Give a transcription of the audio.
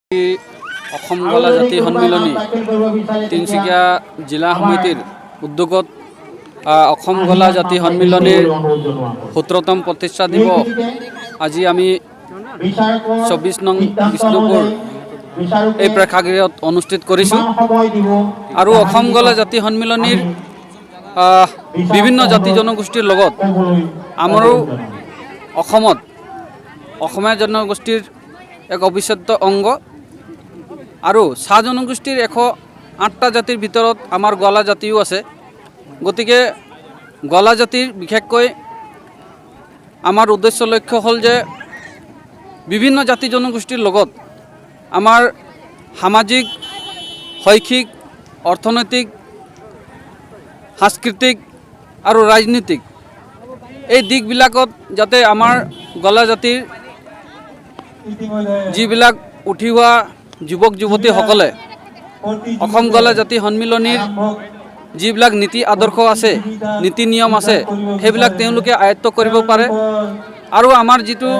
অসম গলা জাতি সন্মিলনী তিনিচুকীয়া জিলা সমিতিৰ উদ্যোগত অসম গলা জাতি সন্মিলনীৰ 17তম প্ৰতিষ্ঠা দিৱস আজি আমি 24 নং বিষ্ণুপুৰ এই প্ৰেক্ষাগৃহত অনুষ্ঠিত কৰিছোঁ আৰু অসম গলা জাতি সন্মিলনীৰ বিভিন্ন জাতি জনগোষ্ঠীৰ লগত আমাৰো অসমত অসমীয়া জনগোষ্ঠীৰ এক অবিচ্ছেদ্য অংগ আৰু চাহ জনগোষ্ঠীৰ 108টা জাতিৰ ভিতৰত আমাৰ গলা জাতিও আছে। গতিকে গলা জাতিৰ বিশেষকৈ আমাৰ উদ্দেশ্য লক্ষ্য হ'ল যে বিভিন্ন জাতি জনগোষ্ঠীৰ লগত আমাৰ সামাজিক, শৈক্ষিক, অৰ্থনৈতিক, সাংস্কৃতিক আৰু ৰাজনীতিক এই দিশবিলাকত যাতে আমাৰ গলা জাতিৰ যিবিলাক উঠি হোৱা যুৱক যুৱতীসকলে অসম গলা জাতি সন্মিলনীৰ যিবিলাক নীতি আদৰ্শ আছে, নীতি নিয়ম আছে, সেইবিলাক তেওঁলোকে আয়ত্ত কৰিব পাৰে আৰু আমাৰ যিটো